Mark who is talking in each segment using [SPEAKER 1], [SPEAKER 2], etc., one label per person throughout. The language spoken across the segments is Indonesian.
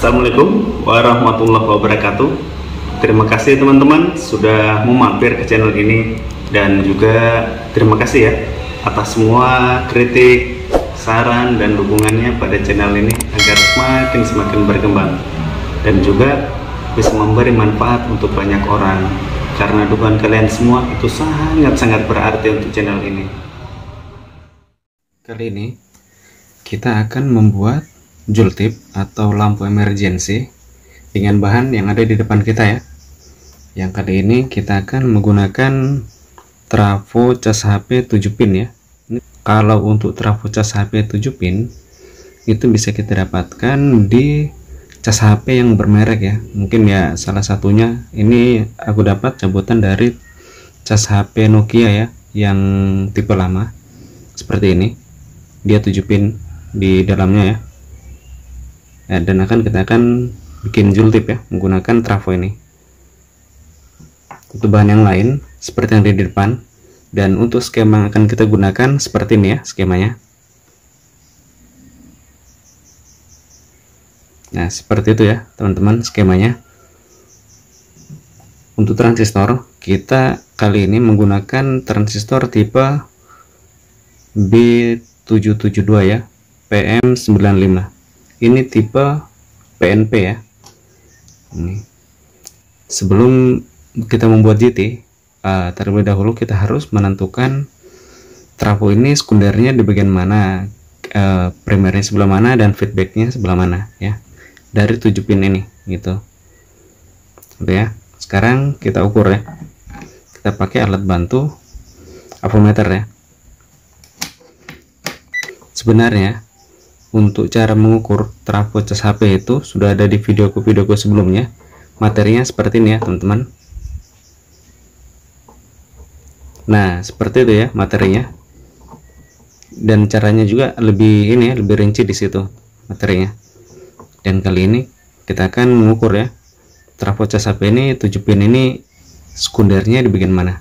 [SPEAKER 1] Assalamualaikum warahmatullahi wabarakatuh. Terima kasih teman-teman sudah mampir ke channel ini, dan juga terima kasih ya atas semua kritik, saran, dan dukungannya pada channel ini agar semakin berkembang dan juga bisa memberi manfaat untuk banyak orang, karena dukungan kalian semua itu sangat berarti untuk channel ini. Kali ini kita akan membuat jultip atau lampu emergency dengan bahan yang ada di depan kita ya. Yang kali ini kita akan menggunakan trafo cas HP 7 pin ya. Kalau untuk trafo cas HP 7 pin itu bisa kita dapatkan di cas HP yang bermerek ya. Mungkin ya salah satunya ini aku dapat cabutan dari cas HP Nokia ya, yang tipe lama seperti ini. Dia 7 pin di dalamnya ya. Dan kita akan bikin jultip ya menggunakan trafo ini. Untuk bahan yang lain seperti yang ada di depan, dan untuk skema yang akan kita gunakan seperti ini ya skemanya. Nah seperti itu ya teman-teman skemanya. Untuk transistor kita kali ini menggunakan transistor tipe B772 ya, PM95. Ini tipe PNP ya. Sebelum kita membuat GT, terlebih dahulu kita harus menentukan trafo ini sekundernya di bagian mana, primernya sebelah mana, dan feedbacknya sebelah mana ya, dari 7 pin ini gitu. Oke ya, sekarang kita ukur ya. Kita pakai alat bantu avometer ya. Sebenarnya untuk cara mengukur trafo cas HP itu sudah ada di videoku sebelumnya. Materinya seperti ini ya teman-teman. Nah seperti itu ya materinya, dan caranya juga lebih ini ya, lebih rinci di situ materinya. Dan kali ini kita akan mengukur ya trafo cas HP ini 7 pin ini sekundernya di bagian mana.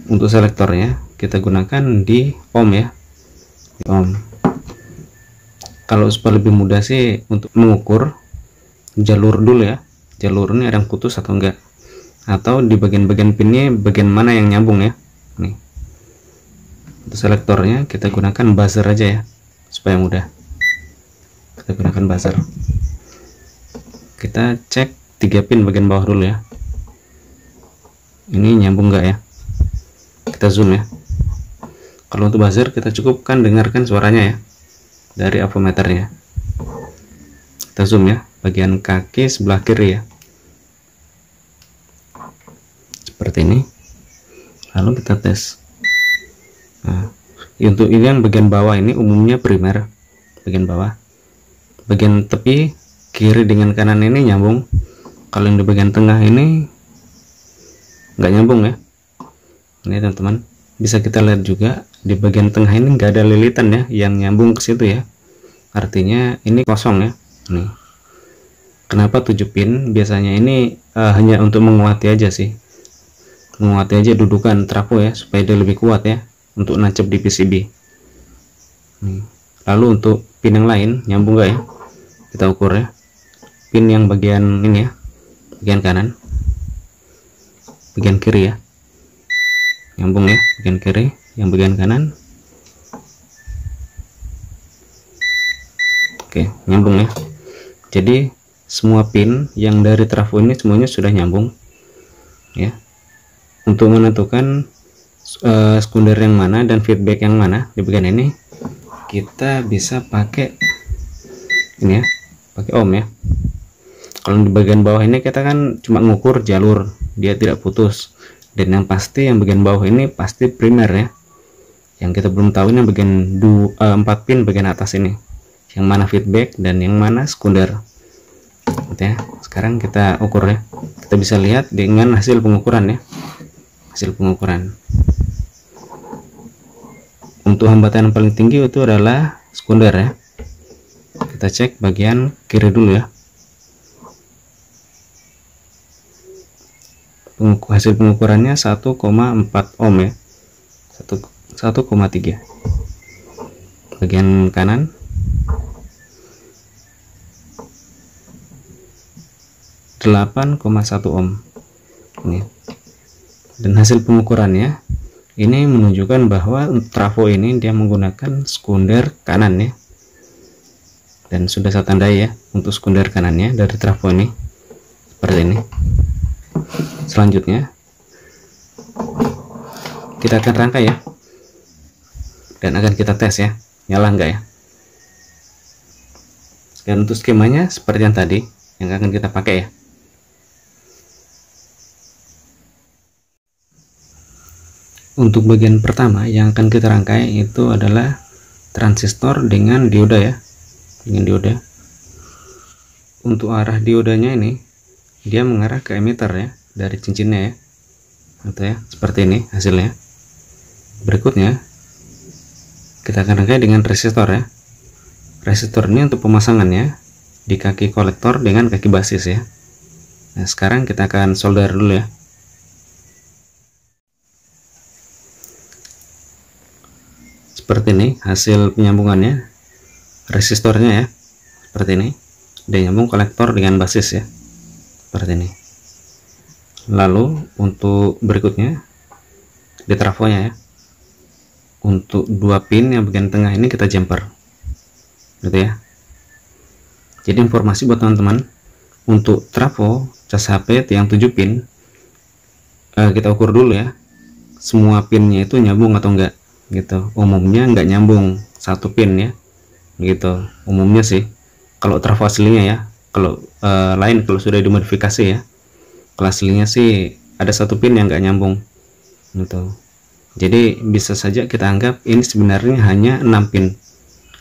[SPEAKER 1] Untuk selektornya kita gunakan di ohm ya, di ohm. Kalau supaya lebih mudah sih untuk mengukur jalur dulu ya, jalur ini ada yang putus atau enggak, atau di bagian-bagian pinnya bagian mana yang nyambung ya. Nih untuk selektornya kita gunakan buzzer aja ya supaya mudah. Kita gunakan buzzer. Kita cek 3 pin bagian bawah dulu ya, ini nyambung enggak ya. Kita zoom ya. Kalau untuk buzzer kita cukupkan dengarkan suaranya ya dari avometernya. Kita zoom ya bagian kaki sebelah kiri ya, seperti ini. Lalu kita tes. Nah, untuk ini yang bagian bawah ini umumnya primer, bagian bawah. Bagian tepi kiri dengan kanan ini nyambung. Kalau yang di bagian tengah ini nggak nyambung ya. Ini teman-teman bisa kita lihat juga di bagian tengah ini nggak ada lilitan ya yang nyambung ke situ ya. Artinya ini kosong ya. Nih. Kenapa 7 pin? Biasanya ini hanya untuk menguati aja sih. Menguati aja dudukan trafo ya supaya dia lebih kuat ya untuk nancep di PCB. Nih. Lalu untuk pin yang lain nyambung nggak ya? Kita ukur ya. Pin yang bagian ini ya, bagian kanan, bagian kiri ya. Nyambung ya bagian kiri, yang bagian kanan. Oke, nyambung ya. Jadi semua pin yang dari trafo ini semuanya sudah nyambung ya. Untuk menentukan sekunder yang mana dan feedback yang mana di bagian ini, kita bisa pakai ini ya, pakai ohm ya. Kalau di bagian bawah ini kita kan cuma ngukur jalur, dia tidak putus. Dan yang pasti yang bagian bawah ini pasti primer ya. Yang kita belum tahu ini bagian 4 pin bagian atas ini, yang mana feedback dan yang mana sekunder. Ya, sekarang kita ukur ya. Kita bisa lihat dengan hasil pengukuran ya. Hasil pengukuran. Untuk hambatan yang paling tinggi itu adalah sekunder ya. Kita cek bagian kiri dulu ya. Hasil pengukurannya 1,4 ohm ya. 1,3. Bagian kanan 8,1 ohm ini. Dan hasil pengukurannya ini menunjukkan bahwa trafo ini dia menggunakan sekunder kanan ya, dan sudah saya tandai ya untuk sekunder kanannya dari trafo ini seperti ini. Selanjutnya kita akan rangkai ya, dan akan kita tes ya nyala enggak ya. Dan untuk skemanya seperti yang tadi yang akan kita pakai ya. Untuk bagian pertama yang akan kita rangkai itu adalah transistor dengan dioda ya, dengan dioda. Untuk arah diodanya ini dia mengarah ke emitter ya, dari cincinnya ya, atau ya seperti ini hasilnya. Berikutnya kita akan rangkai dengan resistor ya. Resistor ini untuk pemasangannya di kaki kolektor dengan kaki basis ya. Nah sekarang kita akan solder dulu ya. Seperti ini hasil penyambungannya, resistornya ya seperti ini, dan nyambung kolektor dengan basis ya seperti ini. Lalu untuk berikutnya di trafonya ya, untuk 2 pin yang bagian tengah ini kita jumper gitu ya. Jadi informasi buat teman-teman, untuk trafo cas HP yang 7 pin kita ukur dulu ya, semua pinnya itu nyambung atau enggak gitu. Umumnya nggak nyambung 1 pin ya gitu umumnya sih, kalau trafo aslinya ya. Kalau lain kalau sudah dimodifikasi ya, kalau aslinya sih ada 1 pin yang nggak nyambung gitu. Jadi bisa saja kita anggap ini sebenarnya hanya 6 pin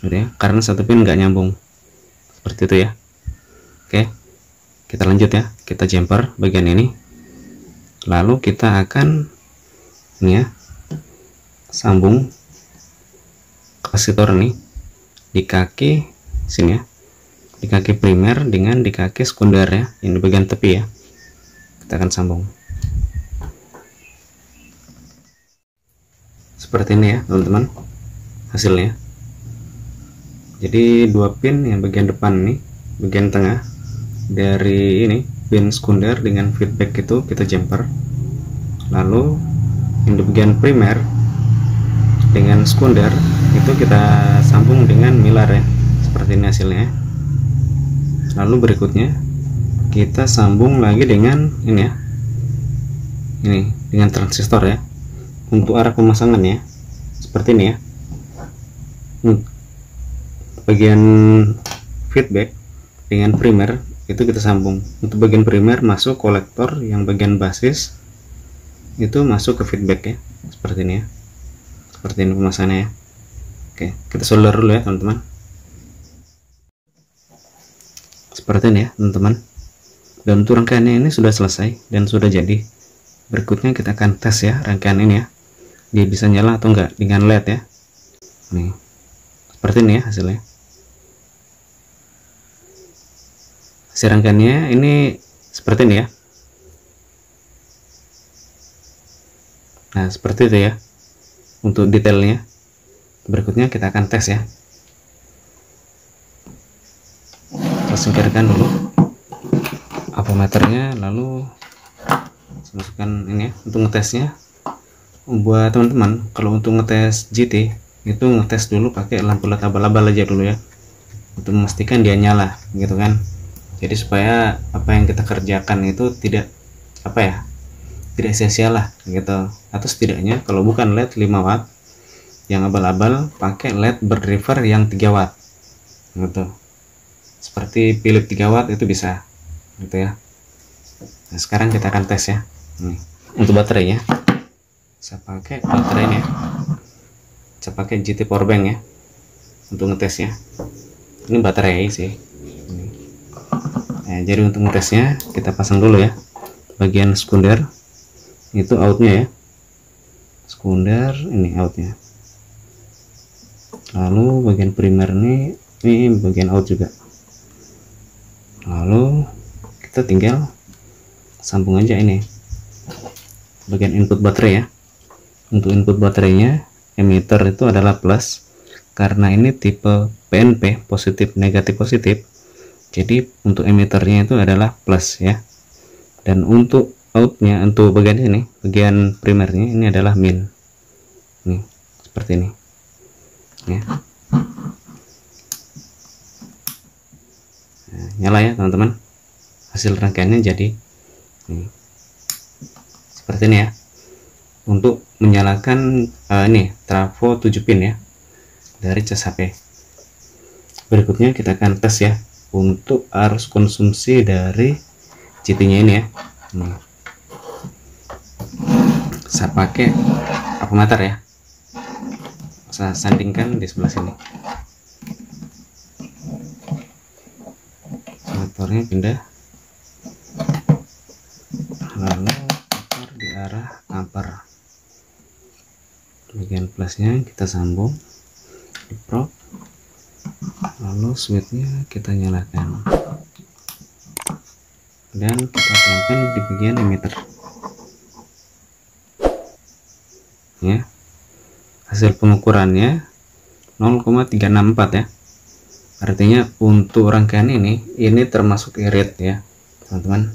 [SPEAKER 1] gitu ya, karena 1 pin nggak nyambung seperti itu ya. Oke, kita lanjut ya, kita jumper bagian ini, lalu kita akan ini ya sambung kapasitor nih di kaki sini ya, di kaki primer dengan di kaki sekunder ya, ini bagian tepi ya. Kita akan sambung seperti ini ya teman-teman hasilnya. Jadi 2 pin yang bagian depan nih, bagian tengah dari ini pin sekunder dengan feedback itu kita jumper, lalu yang di bagian primer dengan sekunder itu kita sambung dengan milar ya, seperti ini hasilnya. Lalu berikutnya kita sambung lagi dengan ini ya, ini dengan transistor ya. Untuk arah pemasangan ya seperti ini ya, bagian feedback dengan primer itu kita sambung. Untuk bagian primer masuk kolektor, yang bagian basis itu masuk ke feedback ya, seperti ini ya. Seperti ini pemasangannya ya. Oke, kita solder dulu ya teman-teman. Seperti ini ya teman-teman. Dan untuk rangkaiannya ini sudah selesai dan sudah jadi. Berikutnya kita akan tes ya rangkaian ini ya, dia bisa nyala atau enggak dengan LED ya. Nih seperti ini ya hasilnya. Hasil rangkaiannya ini seperti ini ya. Nah seperti itu ya untuk detailnya. Berikutnya kita akan tes ya. Kita singkirkan dulu ampermeternya, lalu masukkan ini ya untuk ngetesnya. Buat teman-teman, kalau untuk ngetes GT itu ngetes dulu pakai lampu LED abal-abal aja dulu ya, untuk memastikan dia nyala gitu kan. Jadi supaya apa yang kita kerjakan itu tidak tidak sia-sia lah gitu. Atau setidaknya kalau bukan LED 5 watt yang abal-abal, pakai LED berdriver yang 3 watt gitu, seperti Philips 3 watt itu bisa gitu ya. Nah sekarang kita akan tes ya. Nih, untuk baterainya saya pakai baterainya, saya pakai GT Powerbank ya untuk ngetesnya. Ini baterai sih ini. Nah, jadi untuk ngetesnya kita pasang dulu ya bagian sekunder, itu outnya ya, sekunder ini outnya. Lalu bagian primer ini bagian out juga. Lalu kita tinggal sambung aja ini bagian input baterai ya. Untuk input baterainya emitter itu adalah plus, karena ini tipe PNP, positif negatif positif. Jadi untuk emitternya itu adalah plus ya, Dan untuk outnya, untuk bagian ini, bagian primernya ini adalah min. Nih, seperti ini. Ya. Nah, nyala ya teman-teman. Hasil rangkaiannya jadi nih, seperti ini ya. Untuk menyalakan ini trafo 7 pin ya dari cas HP. Berikutnya kita akan tes ya untuk arus konsumsi dari CT-nya ini ya. Nih. Saya pakai apometer ya. Saya sandingkan di sebelah sini. Motornya pindah, lalu putar di arah ampere. Bagian plusnya kita sambung di probe, lalu switchnya kita nyalakan dan kita tempel di bagian emitter ya. Hasil pengukurannya 0,364 ya, artinya untuk rangkaian ini termasuk irit ya teman-teman.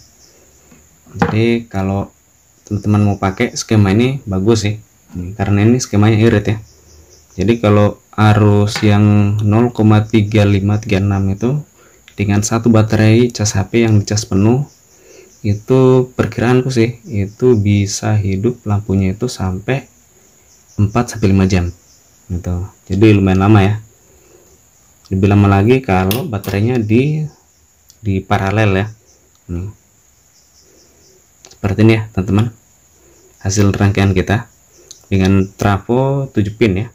[SPEAKER 1] Jadi kalau teman-teman mau pakai skema ini bagus sih, karena ini skemanya irit ya. Jadi kalau arus yang 0,3536 itu dengan satu baterai cas HP yang dicas penuh, itu perkiraanku sih itu bisa hidup lampunya itu sampai 4-5 jam gitu. Jadi lumayan lama ya. Lebih lama lagi kalau baterainya di paralel ya. Seperti ini ya teman-teman, hasil rangkaian kita dengan trafo 7 pin ya,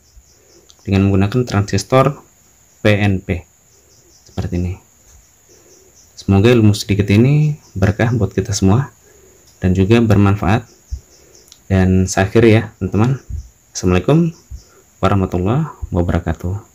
[SPEAKER 1] dengan menggunakan transistor PNP seperti ini. Semoga ilmu sedikit ini berkah buat kita semua dan juga bermanfaat. Dan saya akhiri ya teman-teman. Assalamualaikum warahmatullahi wabarakatuh.